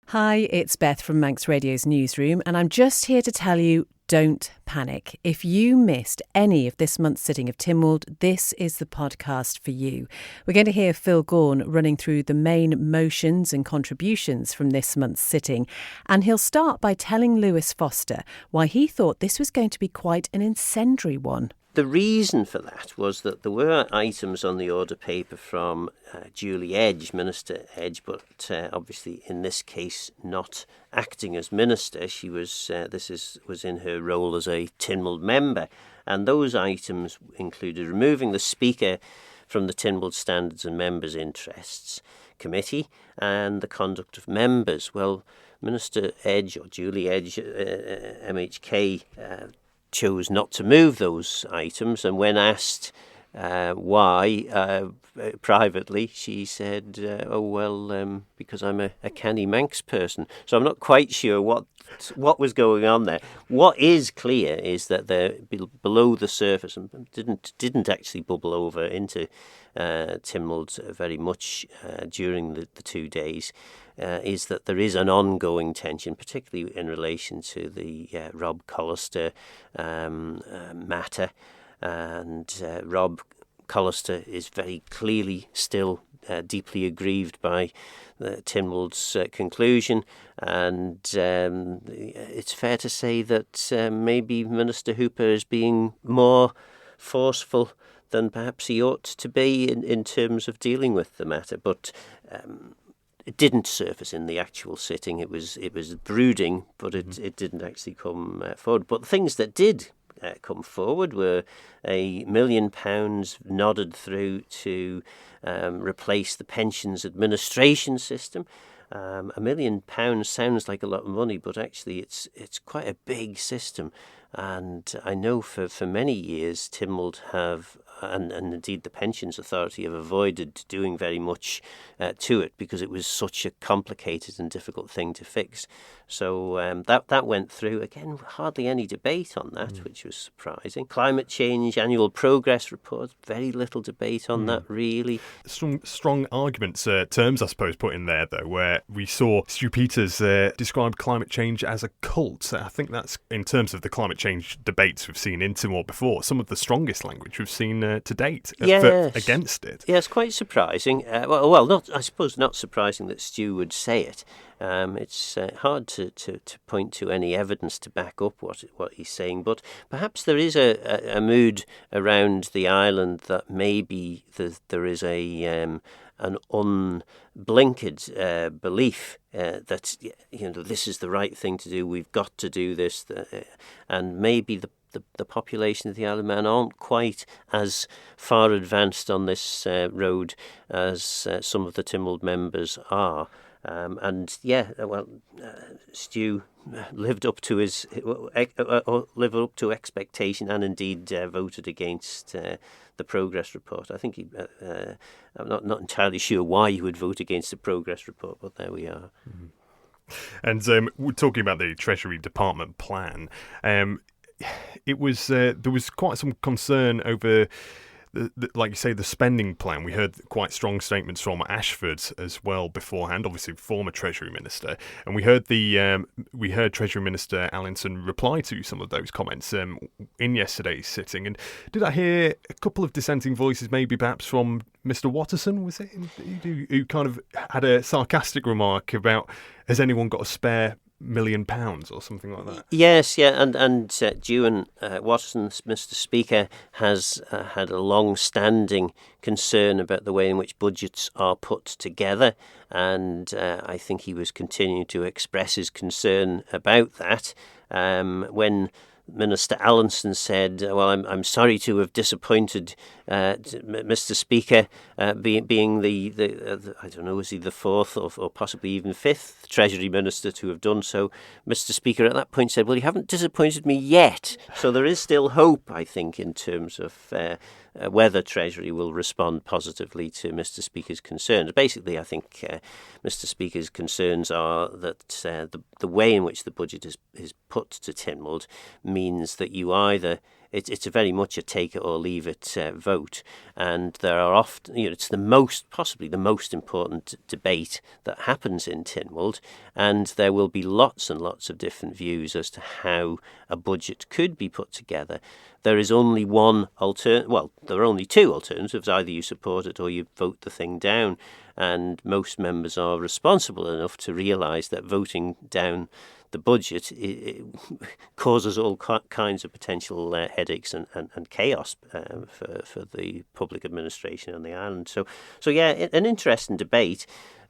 Hi, it's Beth from Manx Radio's newsroom, and I'm just here to tell you, don't panic. If you missed any of this month's sitting of Tynwald, this is the podcast for you. We're going to hear Phil Gawne running through the main motions and contributions from this month's sitting, and he'll start by telling Lewis Foster why he thought this was going to be quite an incendiary one. The reason for that was that there were items on the order paper from Julie Edge, Minister Edge, but obviously in this case not acting as minister. She was was in her role as a Tynwald member, and those items included removing the Speaker from the Tynwald Standards and Members' Interests Committee and the conduct of members. Well, Minister Edge, or Julie Edge, MHK, chose not to move those items, and when asked why, privately, she said, because I'm a canny Manx person. So I'm not quite sure what was going on there. What is clear is that they're below the surface and didn't actually bubble over into Tynwald very much during the 2 days. Is that there is an ongoing tension, particularly in relation to the Rob Collister matter. And Rob Collister is very clearly still deeply aggrieved by Tynwald's conclusion. And it's fair to say that maybe Minister Hooper is being more forceful than perhaps he ought to be in terms of dealing with the matter. But it didn't surface in the actual sitting. It was brooding, but it didn't actually come forward. But things that did come forward were £1 million nodded through to replace the pensions administration system. £1 million sounds like a lot of money, but actually it's quite a big system. And I know for many years Tynwald have, and indeed the Pensions Authority, have avoided doing very much to it because it was such a complicated and difficult thing to fix. So that went through. Again, hardly any debate on that, which was surprising. Climate change, annual progress report, very little debate on that, really. Strong arguments, terms, I suppose, put in there, though, where we saw Stu Peters describe climate change as a cult. I think that's, in terms of the climate change debates we've seen in Tynwald before, some of the strongest language we've seen to date against it. Yeah, it's quite surprising. I suppose not surprising that Stu would say it. It's hard to point to any evidence to back up what he's saying, but perhaps there is a mood around the island that maybe there is an unblinkered belief that this is the right thing to do. We've got to do this, and maybe the population of the Isle of Man aren't quite as far advanced on this road as some of the Tynwald members are. Stu lived up to expectation, and indeed voted against the progress report. I think I'm not entirely sure why he would vote against the progress report, but there we are. Mm-hmm. And we're talking about the Treasury Department plan. It was there was quite some concern over, like you say, the spending plan. We heard quite strong statements from Ashford as well beforehand, obviously former Treasury Minister, and we heard Treasury Minister Allinson reply to some of those comments in yesterday's sitting. And did I hear a couple of dissenting voices, maybe perhaps from Mr. Watterson, was it, who kind of had a sarcastic remark about, has anyone got a spare £1 million or something like that? Yes, yeah, and Dewan Watson, Mr. Speaker, has had a long-standing concern about the way in which budgets are put together, and I think he was continuing to express his concern about that when Minister Allinson said, I'm sorry to have disappointed Mr. Speaker, being the I don't know, was he the fourth or possibly even fifth Treasury Minister to have done so. Mr. Speaker at that point said, well, you haven't disappointed me yet. So there is still hope, I think, in terms of whether Treasury will respond positively to Mr. Speaker's concerns. Basically, I think Mr. Speaker's concerns are that the way in which the budget is put to Tynwald means that you either it's a very much a take it or leave it vote, and there are often, it's possibly the most important debate that happens in Tynwald, and there will be lots and lots of different views as to how a budget could be put together. There is only one there are only two alternatives. Either you support it or you vote the thing down. And most members are responsible enough to realise that voting down the budget it causes all kinds of potential headaches and chaos for the public administration on the island. So yeah, an interesting debate.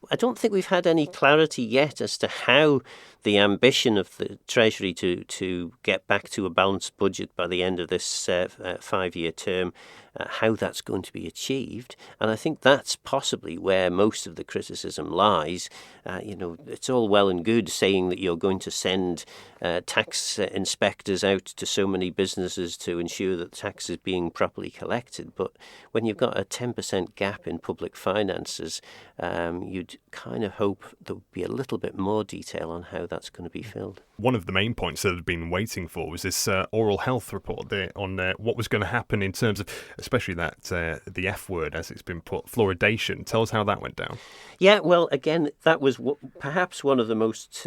I don't think we've had any clarity yet as to how the ambition of the Treasury to get back to a balanced budget by the end of this 5-year term, how that's going to be achieved. And I think that's possibly where most of the criticism lies. It's all well and good saying that you're going to send tax inspectors out to so many businesses to ensure that tax is being properly collected. But when you've got a 10% gap in public finances, you'd kind of hope there would be a little bit more detail on how that's going to be filled. One of the main points that I'd been waiting for was this oral health report there on what was going to happen in terms of, especially that the F word as it's been put, fluoridation. Tell us how that went down. Yeah, well, again, that was perhaps one of the most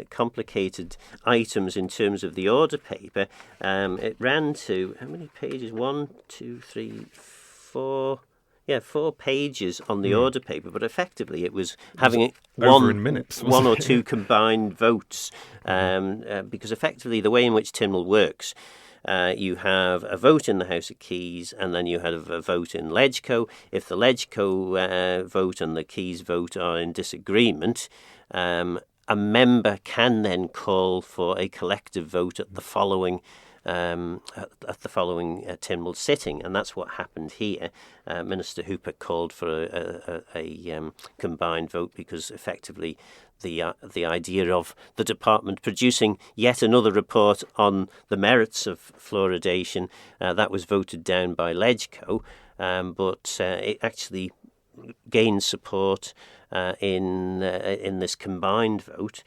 complicated items in terms of the order paper. It ran to, how many pages? 1, 2, 3, 4... Yeah, 4 pages on the order paper, but effectively it was having one or two combined votes, because effectively the way in which Tynwald works, you have a vote in the House of Keys and then you have a vote in Legco. If the Legco vote and the Keys vote are in disagreement, a member can then call for a collective vote at the following Tynwald sitting, and that's what happened here. Minister Hooper called for a combined vote because effectively the idea of the department producing yet another report on the merits of fluoridation that was voted down by Legco, but it actually gained support in this combined vote.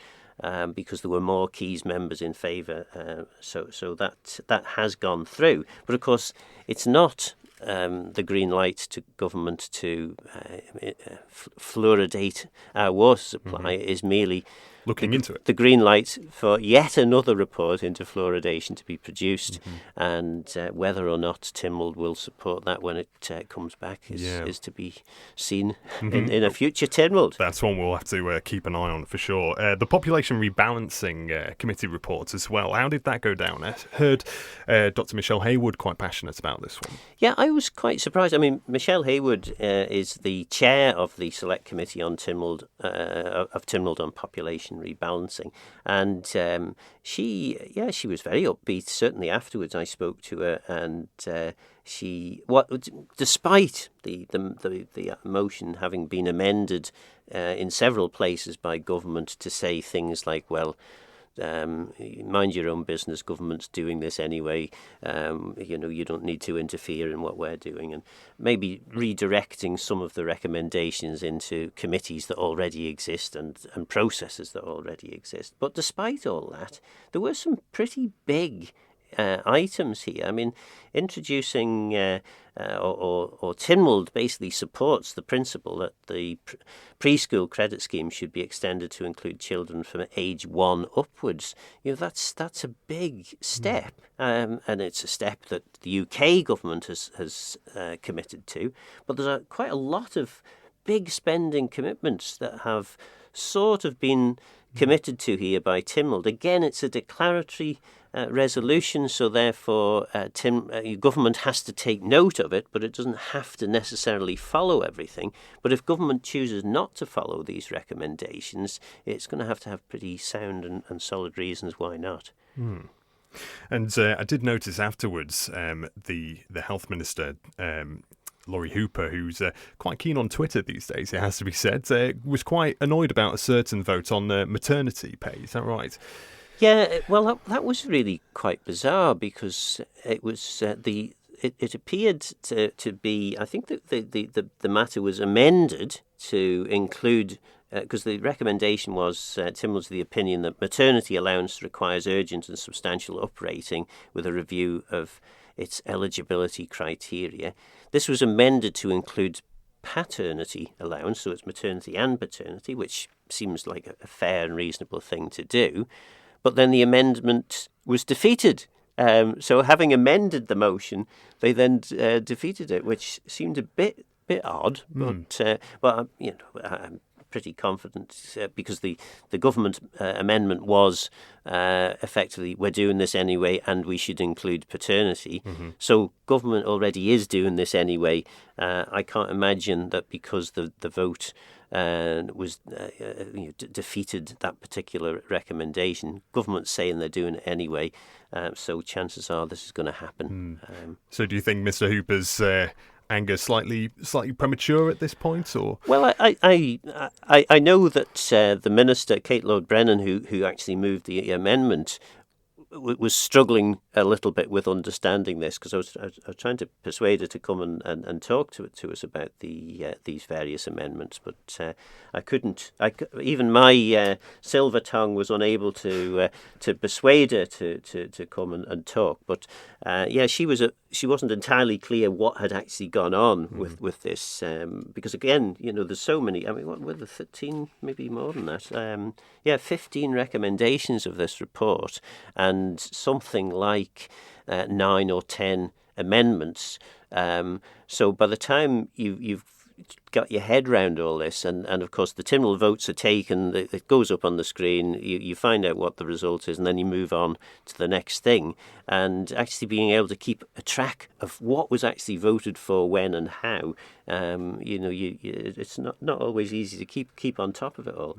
Because there were more Keys members in favour, so that has gone through. But of course, it's not the green light to government to fluoridate our water supply. It is merely looking into it. The green light for yet another report into fluoridation to be produced, and whether or not Tynwald will support that when it comes back is to be seen in a future Tynwald. That's one we'll have to keep an eye on for sure. The population rebalancing committee report as well. How did that go down? I heard Dr. Michelle Haywood quite passionate about this one. Yeah, I was quite surprised. I mean, Michelle Haywood is the chair of the Select Committee on Tynwald on population rebalancing, and she was very upbeat. Certainly afterwards I spoke to her, and despite the motion having been amended in several places by government to say things like, well, mind your own business, government's doing this anyway, you don't need to interfere in what we're doing, and maybe redirecting some of the recommendations into committees that already exist and processes that already exist. But despite all that, there were some pretty big items here. I mean, introducing or Tynwald basically supports the principle that the preschool credit scheme should be extended to include children from age 1 upwards. That's a big step, and it's a step that the UK government has committed to. But there's quite a lot of big spending commitments that have sort of been committed to here by Tynwald. Again, it's a declaratory resolution, so therefore government has to take note of it, but it doesn't have to necessarily follow everything. But if government chooses not to follow these recommendations, it's going to have pretty sound and solid reasons why not. And I did notice afterwards the health minister, Laurie Hooper, who's quite keen on Twitter these days, it has to be said, was quite annoyed about a certain vote on maternity pay. Is that right? Yeah, well, that was really quite bizarre because it was it appeared to be. I think that the matter was amended to include. Because the recommendation was, Tynwald's the opinion that maternity allowance requires urgent and substantial uprating with a review of its eligibility criteria. This was amended to include paternity allowance, so it's maternity and paternity, which seems like a fair and reasonable thing to do. But then the amendment was defeated. So having amended the motion, they then defeated it, which seemed a bit odd. But I'm pretty confident because the government amendment was effectively, we're doing this anyway and we should include paternity. So government already is doing this anyway. I can't imagine that because the vote was defeated that particular recommendation. Government's saying they're doing it anyway, so chances are this is going to happen. So do you think Mr. Hooper's anger slightly premature at this point, or? Well, I know that the minister, Kate Lord-Brennan, who actually moved the amendment, was struggling a little bit with understanding this, because I was trying to persuade her to come and talk to us about these various amendments, but I couldn't. Even my silver tongue was unable to persuade her to come and talk. But she wasn't entirely clear what had actually gone on with this, because again, there's so many. I mean, what were the 13, maybe more than that? 15 recommendations of this report, and something like 9 or 10 amendments. So by the time you've got your head round all this, and of course the Tynwald votes are taken, it goes up on the screen, you find out what the result is, and then you move on to the next thing, and actually being able to keep a track of what was actually voted for when and how, it's not always easy to keep on top of it all.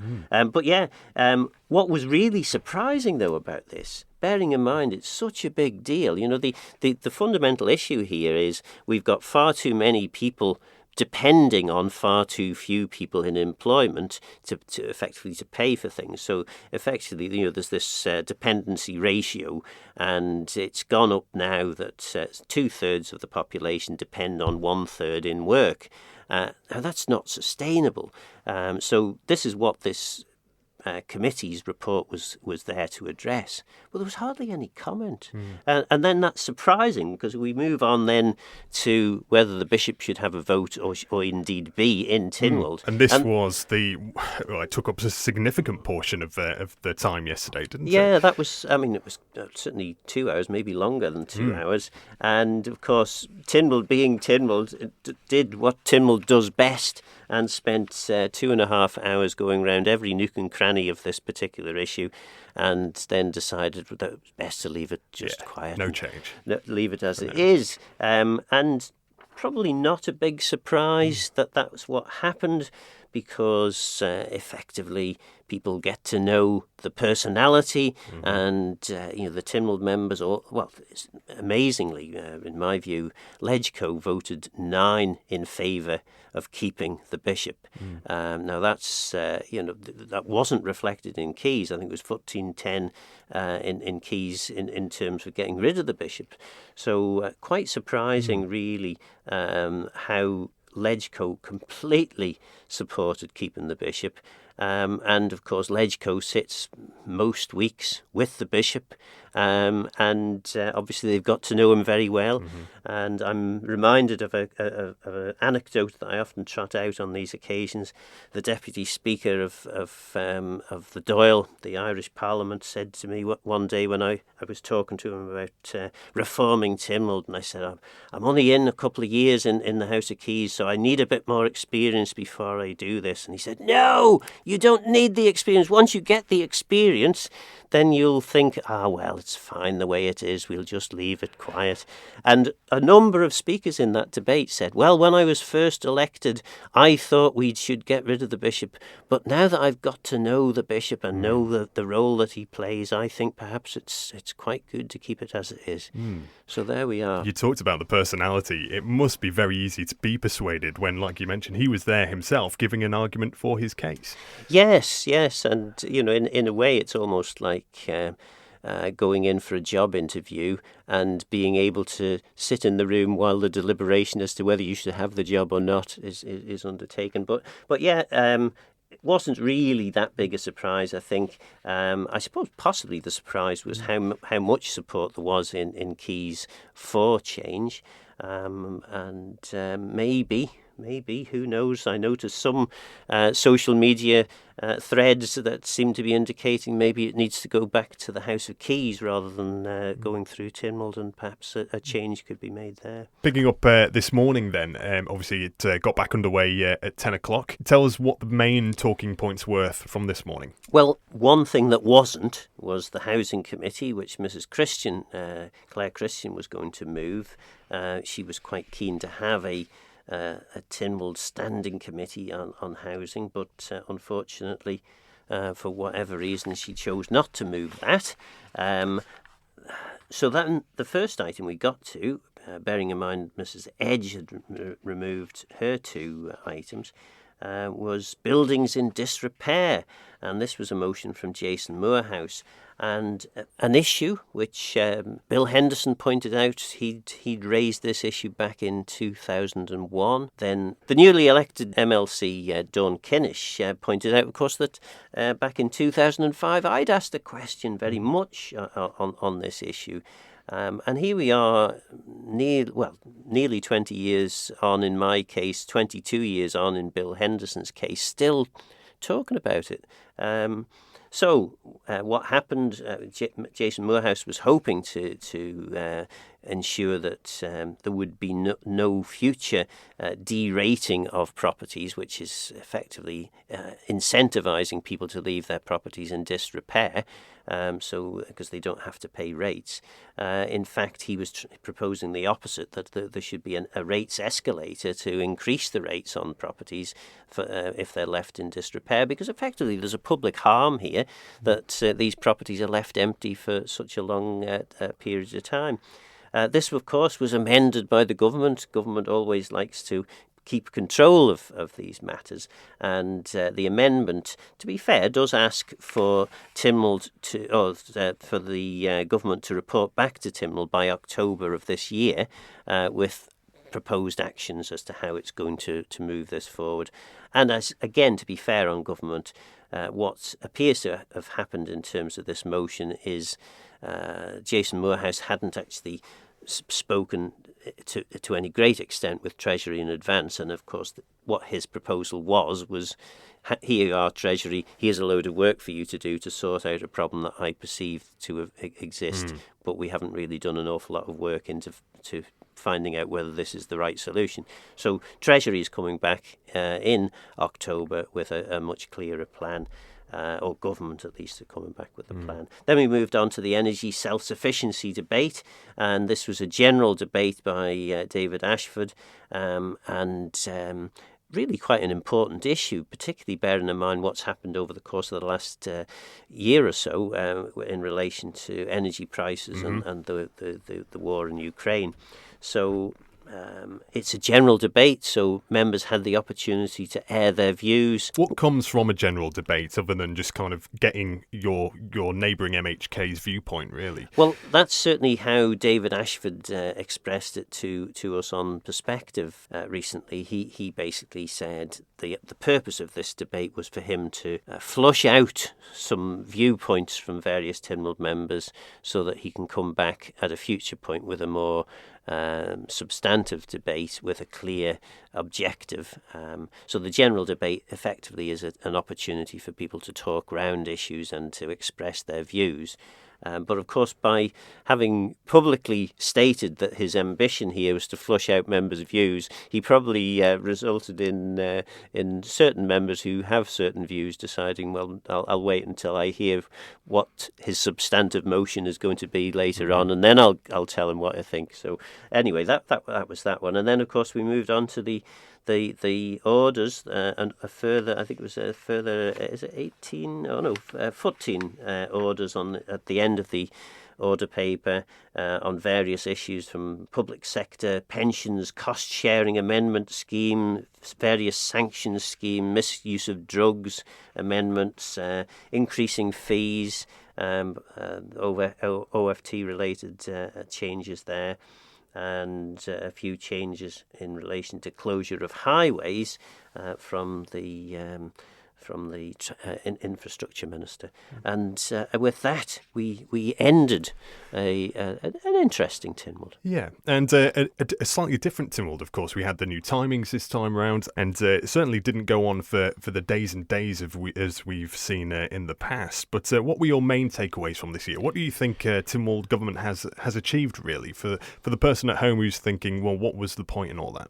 What was really surprising though about this, bearing in mind it's such a big deal, the fundamental issue here is we've got far too many people depending on far too few people in employment to effectively to pay for things. So effectively, there's this dependency ratio, and it's gone up now that 2/3 of the population depend on 1/3 in work. Now that's not sustainable. So this is what this committee's report was there to address. Well, there was hardly any comment. And then that's surprising, because we move on then to whether the bishop should have a vote or indeed be in Tynwald. And this was it took up a significant portion of the time yesterday, didn't it? Yeah, that was, it was certainly 2 hours, maybe longer than 2 hours. And of course, Tynwald being Tynwald, did what Tynwald does best, and spent 2.5 hours going round every nook and cranny of this particular issue, and then decided that it was best to leave it quiet. No change. Leave it as it is. And probably not a big surprise that was what happened, because effectively people get to know the personality, and the Tynwald members, amazingly, in my view, Legco voted 9 in favour of keeping the bishop. Now that's that wasn't reflected in Keys. I think it was 14-10 in Keys in terms of getting rid of the bishop. So quite surprising, really, how Legco completely supported keeping the bishop. And of course, Legco sits most weeks with the bishop, and obviously they've got to know him very well. And I'm reminded of an anecdote that I often trot out on these occasions. The Deputy Speaker of the Dáil, the Irish Parliament, said to me one day when I was talking to him about reforming Tynwald, and I said, I'm only in a couple of years in the House of Keys, so I need a bit more experience before I do this. And he said, no, you don't need the experience. Once you get the experience, then you'll think, well, it's fine the way it is, we'll just leave it quiet. And a number of speakers in that debate said, well, when I was first elected, I thought we should get rid of the bishop, but now that I've got to know the bishop and know the role that he plays, I think perhaps it's quite good to keep it as it is. So there we are. You talked about the personality. It must be very easy to be persuaded when, like you mentioned, he was there himself giving an argument for his case. Yes, and in a way it's almost like going in for a job interview and being able to sit in the room while the deliberation as to whether you should have the job or not is undertaken. But it wasn't really that big a surprise, I think. I suppose possibly the surprise was how much support there was in Keys for change. Maybe, who knows? I noticed some social media threads that seem to be indicating maybe it needs to go back to the House of Keys rather than going through Tynwald, and perhaps a change could be made there. Picking up this morning then, obviously it got back underway at 10 o'clock. Tell us what the main talking points were from this morning. Well, one thing that wasn't was the Housing Committee, which Mrs. Claire Christian was going to move. She was quite keen to have a Tynwald standing committee on housing, but unfortunately, for whatever reason, she chose not to move that. So then the first item we got to, bearing in mind Mrs. Edge had removed her two items, was buildings in disrepair, and this was a motion from Jason Moorhouse, and an issue which Bill Henderson pointed out. He'd raised this issue back in 2001. Then the newly elected MLC Dawn Kinnish pointed out, of course, that back in 2005 I'd asked a question very much on this issue. And here we are, nearly 20 years on in my case, 22 years on in Bill Henderson's case, still talking about it. So what happened, Jason Moorhouse was hoping to ensure that there would be no future derating of properties, which is effectively incentivising people to leave their properties in disrepair, because they don't have to pay rates. In fact, he was proposing the opposite, that there should be a rates escalator to increase the rates on properties if they're left in disrepair, because effectively there's a public harm here that these properties are left empty for such a long period of time. This, of course, was amended by the government. Government always likes to keep control of these matters, and the amendment, to be fair, does ask for Tynwald for the government to report back to Tynwald by October of this year with proposed actions as to how it's going to move this forward. And again, to be fair on government, what appears to have happened in terms of this motion is Jason Moorhouse hadn't actually spoken to any great extent with Treasury in advance, and of course what his proposal was here you are, Treasury, here's a load of work for you to do to sort out a problem that I perceive to exist, but we haven't really done an awful lot of work into finding out whether this is the right solution. So Treasury is coming back in October with a much clearer plan. Or government at least are coming back with the plan. Then we moved on to the energy self-sufficiency debate, and this was a general debate by David Ashford, and really quite an important issue, particularly bearing in mind what's happened over the course of the last year or so in relation to energy prices and the war in Ukraine. So it's a general debate, so members had the opportunity to air their views. What comes from a general debate other than just kind of getting your neighbouring MHK's viewpoint, really? Well, that's certainly how David Ashford expressed it to us on Perspective recently. He basically said the purpose of this debate was for him to flush out some viewpoints from various Tynwald members so that he can come back at a future point with a more substantive debate with a clear objective. So the general debate effectively is an opportunity for people to talk round issues and to express their views. But of course, by having publicly stated that his ambition here was to flush out members' views, he probably resulted in certain members who have certain views deciding, well, I'll wait until I hear what his substantive motion is going to be later on, and then I'll tell him what I think. So anyway, that was that one, and then of course we moved on to the orders and a further, I think it was a further, is it 18? Oh no, 14 orders at the end of the order paper on various issues from public sector, pensions, cost sharing amendment scheme, various sanctions scheme, misuse of drugs amendments, increasing fees, over OFT related changes there, and a few changes in relation to closure of highways from the from the infrastructure minister. And with that, we ended an interesting Tynwald. Yeah, and a slightly different Tynwald, of course. We had the new timings this time round, and it certainly didn't go on for the days and days as we've seen in the past. But what were your main takeaways from this year? What do you think Tynwald government has achieved, really, for the person at home who's thinking, well, what was the point in all that?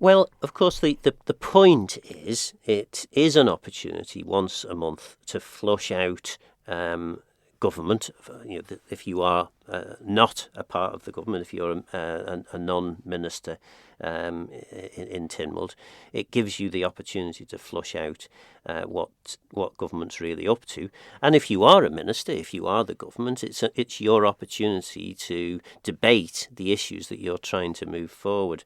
Well, of course, the point is it is an opportunity once a month to flush out government. If you are not a part of the government, if you're a non-minister in Tynwald, it gives you the opportunity to flush out what government's really up to. And if you are a minister, if you are the government, it's your opportunity to debate the issues that you're trying to move forward.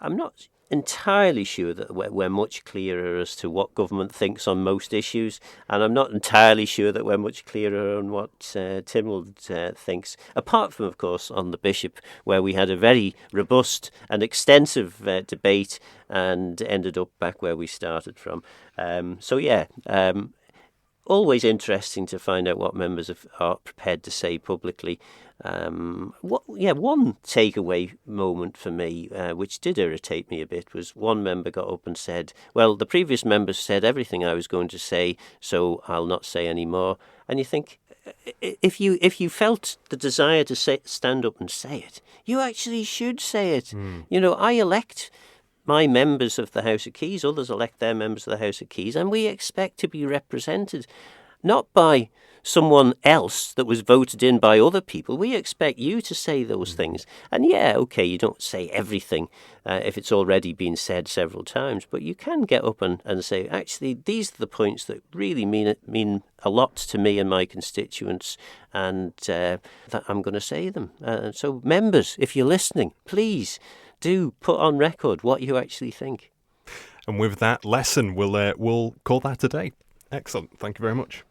I'm not entirely sure that we're much clearer as to what government thinks on most issues, and I'm not entirely sure that we're much clearer on what Tynwald thinks, apart from, of course, on the Bishop, where we had a very robust and extensive debate and ended up back where we started from. Always interesting to find out what members are prepared to say publicly. One takeaway moment for me, which did irritate me a bit, was one member got up and said, well, the previous members said everything I was going to say, so I'll not say any more. And you think, if you felt the desire to stand up and say it, you actually should say it. I elect my members of the House of Keys, others elect their members of the House of Keys, and we expect to be represented not by someone else that was voted in by other people. We expect you to say those things. And you don't say everything if it's already been said several times, but you can get up and say, actually, these are the points that really mean a lot to me and my constituents, and that I'm going to say them. So members, if you're listening, please do put on record what you actually think. And with that lesson, we'll call that a day. Excellent. Thank you very much.